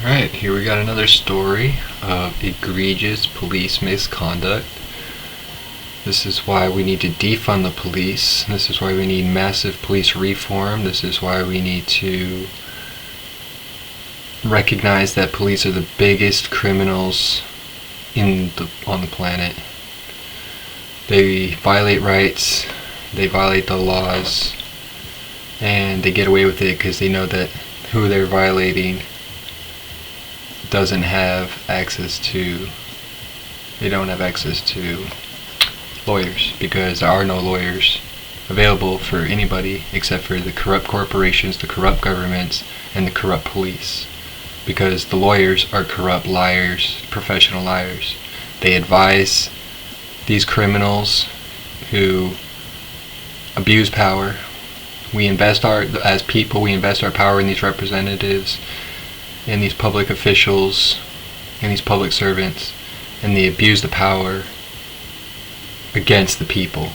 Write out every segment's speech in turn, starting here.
Alright, here we got another story of egregious police misconduct. This is why we need to defund the police. This is why we need massive police reform. This is why we need to recognize that police are the biggest criminals on the planet. They violate rights, they violate the laws, and they get away with it because they know that who they're violating doesn't have access to, they don't have access to lawyers, because there are no lawyers available for anybody except for the corrupt corporations, the corrupt governments, and the corrupt police. Because the lawyers are corrupt liars, professional liars. They advise these criminals who abuse power. As people, we invest our power in these representatives, in these public officials, in these public servants, and they abuse the power against the people.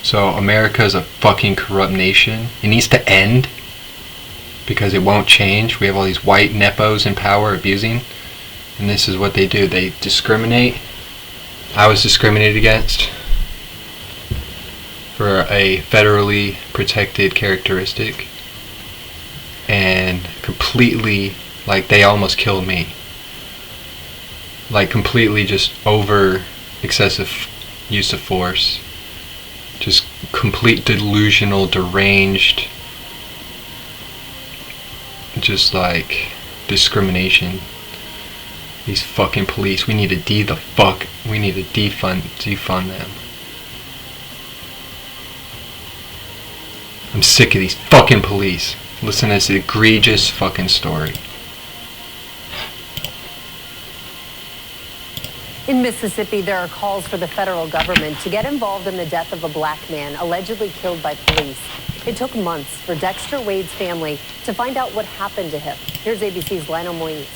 So America is a fucking corrupt nation. It needs to end because it won't change. We have all these white nepos in power abusing, and this is what they do. They discriminate. I was discriminated against for a federally protected characteristic, and completely, like, they almost killed me. Like, completely just over excessive use of force. Just complete delusional, deranged, just like discrimination. These fucking police, we need to defund them. I'm sick of these fucking police. Listen to this egregious fucking story. In Mississippi, there are calls for the federal government to get involved in the death of a black man allegedly killed by police. It took months for Dexter Wade's family to find out what happened to him. Here's ABC's Lionel Moise.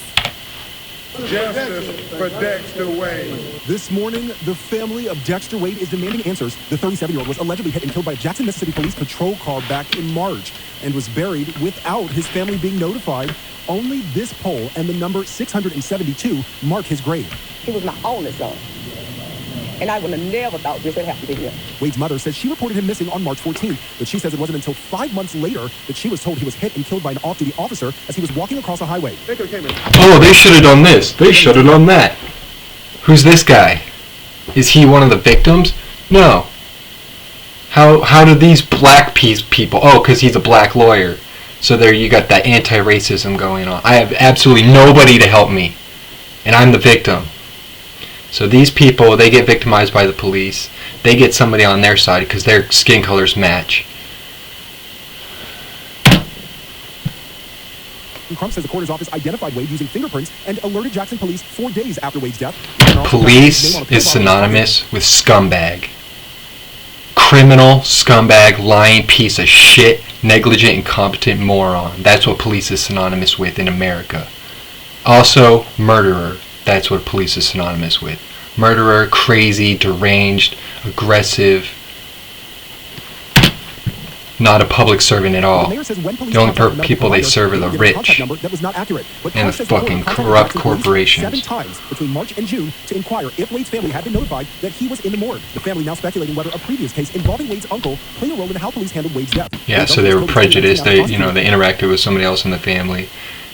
Justice for Dexter Wade. This morning, the family of Dexter Wade is demanding answers. The 37-year-old was allegedly hit and killed by a Jackson, Mississippi police patrol car back in March and was buried without his family being notified. Only this pole and the number 672 mark his grave. He was my only son, and I would have never thought this had happened to him. Wade's mother says she reported him missing on March 14th, but she says it wasn't until 5 months later that she was told he was hit and killed by an off-duty officer as he was walking across a highway. Oh, they should have done this. They should have done that. Who's this guy? Is he one of the victims? No. How do these black people... Oh, because he's a black lawyer. So there you got that anti-racism going on. I have absolutely nobody to help me, and I'm the victim. So these people, they get victimized by the police. They get somebody on their side because their skin colors match. Crump says the coroner's office identified Wade using fingerprints and alerted Jackson police 4 days after Wade's death. Police is synonymous with scumbag. Criminal, scumbag, lying piece of shit, negligent, incompetent moron. That's what police is synonymous with in America. Also, murderer. That's what police is synonymous with. Murderer, crazy, deranged, aggressive. Not a public servant at all. The only people they serve are the rich and the fucking corrupt corporations. 7 times between March and June to inquire if Wade's family had been notified that he was in the morgue. The family now speculating whether a previous case involving Wade's uncle played a role in how police handled Wade's death. Yeah, so they were prejudiced. They interacted with somebody else in the family,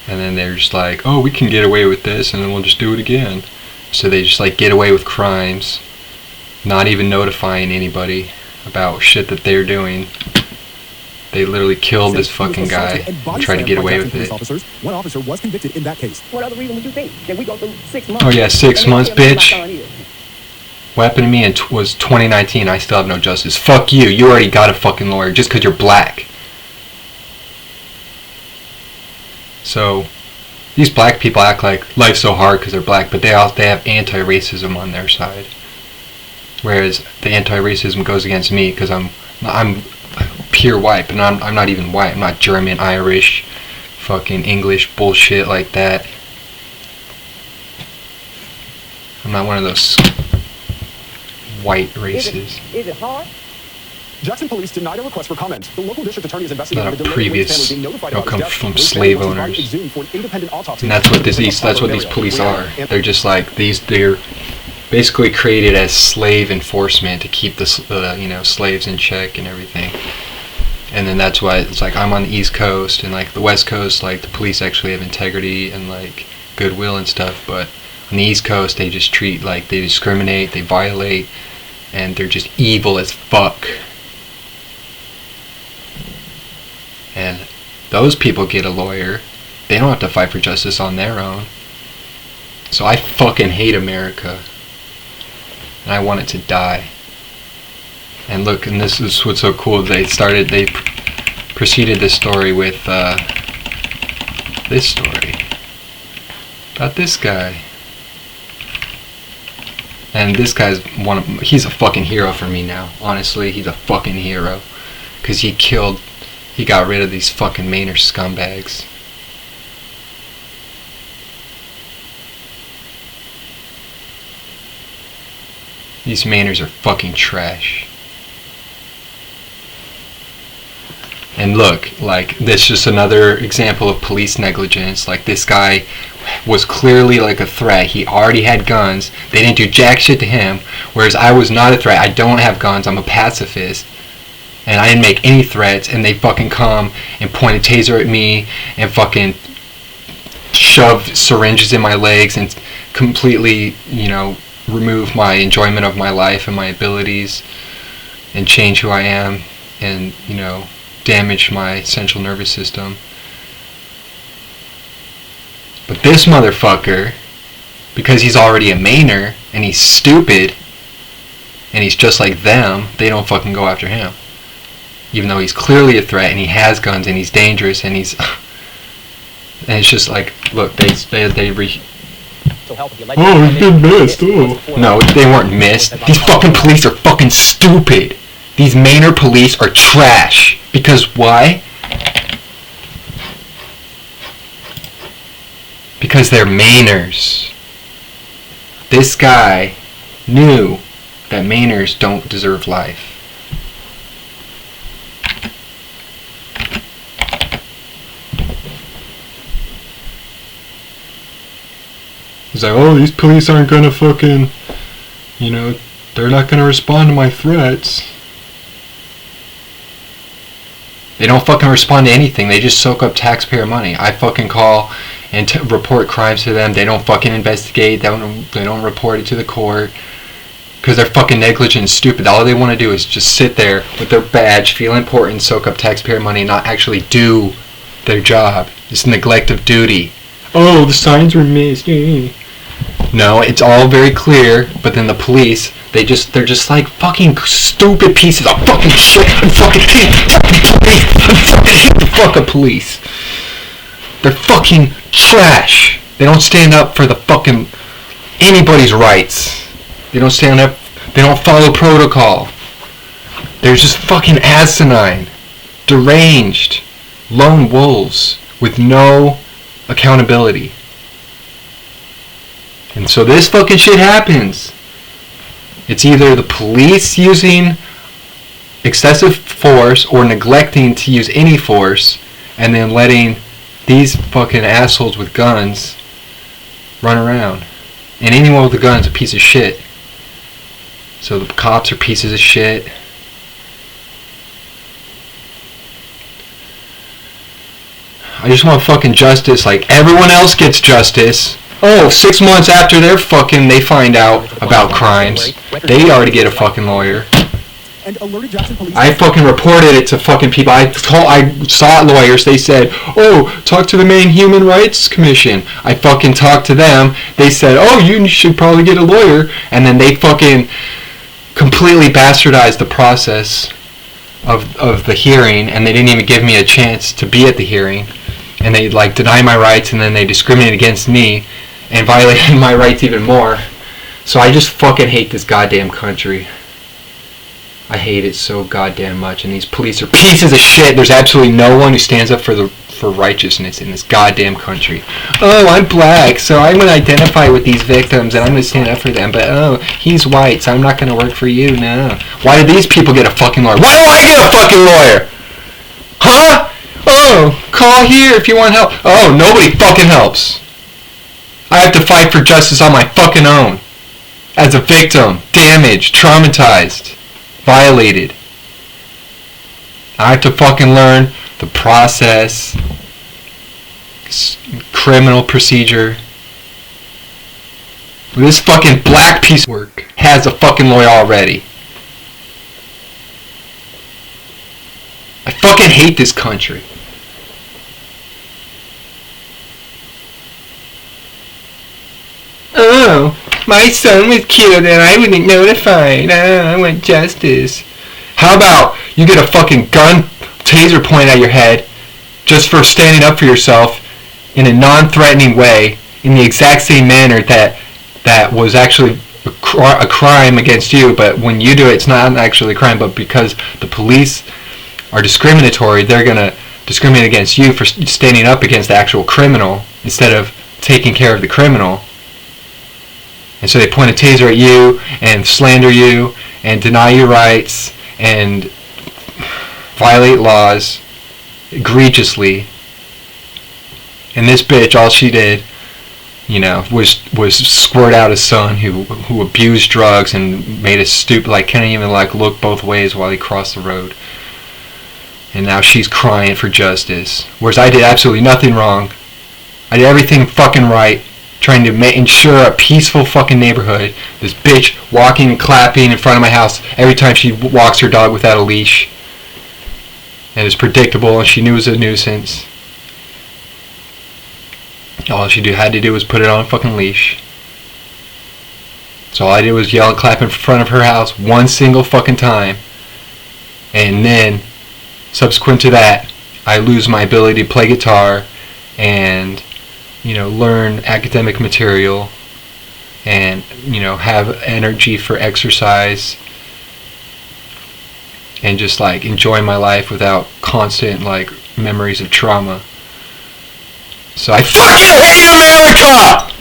and then they're just like, oh, we can get away with this, and then we'll just do it again. So they just like get away with crimes, not even notifying anybody about shit that they're doing. They literally killed this fucking guy and tried to get away with it. One officer was convicted in that case. What other reason would you think that we go through 6 months? Oh yeah, 6 months, bitch. What happened to me was 2019. I still have no justice. Fuck you. You already got a fucking lawyer just because you're black. So these black people act like life's so hard because they're black, but they have anti-racism on their side. Whereas the anti-racism goes against me because I'm pure white, but I'm not even white. I'm not German, Irish, fucking English bullshit like that. I'm not one of those white races. Is it hard? Jackson police denied a request for comment. The local district attorney is investigating Not the a delay in Wade's previous. family being notified They'll about come his death. from Wade's slave family wants owners. to provide exhumed for an independent autopsy. And that's what these police are. They're just like they're basically created as slave enforcement to keep the slaves in check and everything. And then that's why it's like I'm on the East Coast and like the West Coast, like the police actually have integrity and like goodwill and stuff, but on the East Coast they just treat like they discriminate, they violate, and they're just evil as fuck. And those people get a lawyer. They don't have to fight for justice on their own. So I fucking hate America. And I want it to die. And look, and this is what's so cool. They preceded this story with this story about this guy. And this guy's he's a fucking hero for me now. Honestly, he's a fucking hero. Because he got rid of these fucking Mainer scumbags. These Mainers are fucking trash. And look, like, this is just another example of police negligence. Like, this guy was clearly like a threat. He already had guns. They didn't do jack shit to him. Whereas I was not a threat. I don't have guns. I'm a pacifist. And I didn't make any threats. And they fucking come and point a taser at me and fucking shove syringes in my legs and completely, remove my enjoyment of my life and my abilities and change who I am and, damage my central nervous system. But this motherfucker, because he's already a Mainer and he's stupid and he's just like them, they don't fucking go after him. Even though he's clearly a threat and he has guns and he's dangerous and he's and it's just like, look, they oh, he did missed. Oh. No, they weren't missed. These fucking police are fucking stupid. These Mainer police are trash. Because why? Because they're Mainers. This guy knew that Mainers don't deserve life. He's like, oh, these police aren't gonna fucking, they're not gonna respond to my threats. They don't fucking respond to anything. They just soak up taxpayer money. I fucking call and report crimes to them. They don't fucking investigate. They don't report it to the court. Because they're fucking negligent and stupid. All they want to do is just sit there with their badge, feel important, soak up taxpayer money, and not actually do their job. It's neglect of duty. Oh, the signs were missed. No, it's all very clear, but then the police, they're just like fucking stupid pieces of fucking shit. I fucking hate the fucking police. They're fucking trash. They don't stand up for the fucking anybody's rights. They don't stand up, they don't follow protocol. They're just fucking asinine, deranged, lone wolves with no accountability. And so this fucking shit happens. It's either the police using excessive force or neglecting to use any force and then letting these fucking assholes with guns run around. And anyone with a gun is a piece of shit. So the cops are pieces of shit. I just want fucking justice like everyone else gets justice. Oh, 6 months after they find out about crimes, they already get a fucking lawyer. And alerted Jackson police. I fucking reported it to fucking people. I sought lawyers. They said, oh, talk to the Maine Human Rights Commission. I fucking talked to them. They said, oh, you should probably get a lawyer. And then they fucking completely bastardized the process of the hearing, and they didn't even give me a chance to be at the hearing. And they denied my rights, and then they discriminated against me and violated my rights even more. So I just fucking hate this goddamn country. I hate it so goddamn much, and these police are pieces of shit. There's absolutely no one who stands up for for righteousness in this goddamn country. Oh, I'm black, so I'm going to identify with these victims and I'm going to stand up for them. But oh, he's white, so I'm not going to work for you. No. Why do these people get a fucking lawyer? Why do I get a fucking lawyer? Huh? Oh, call here if you want help. Oh, nobody fucking helps. I have to fight for justice on my fucking own. As a victim, damaged, traumatized, violated. I have to fucking learn the process, criminal procedure. This fucking black piece of work has a fucking lawyer already. I fucking hate this country. Oh, my son was killed and I wasn't notified. I want justice. How about you get a fucking gun, taser pointed at your head just for standing up for yourself in a non-threatening way, in the exact same manner that was actually a crime against you, but when you do it, it's not actually a crime, but because the police are discriminatory, they're going to discriminate against you for standing up against the actual criminal instead of taking care of the criminal. And so they point a taser at you and slander you and deny your rights and violate laws egregiously. And this bitch, all she did, was squirt out his son who abused drugs and made us stupid, can't even look both ways while he crossed the road. And now she's crying for justice. Whereas I did absolutely nothing wrong. I did everything fucking right, trying to ensure a peaceful fucking neighborhood. This bitch walking and clapping in front of my house every time she walks her dog without a leash. And it's predictable, and she knew it was a nuisance. All she had to do was put it on a fucking leash. So all I did was yell and clap in front of her house one single fucking time. And then, subsequent to that, I lose my ability to play guitar and, learn academic material and, have energy for exercise and just, enjoy my life without constant, memories of trauma. So I fucking hate America!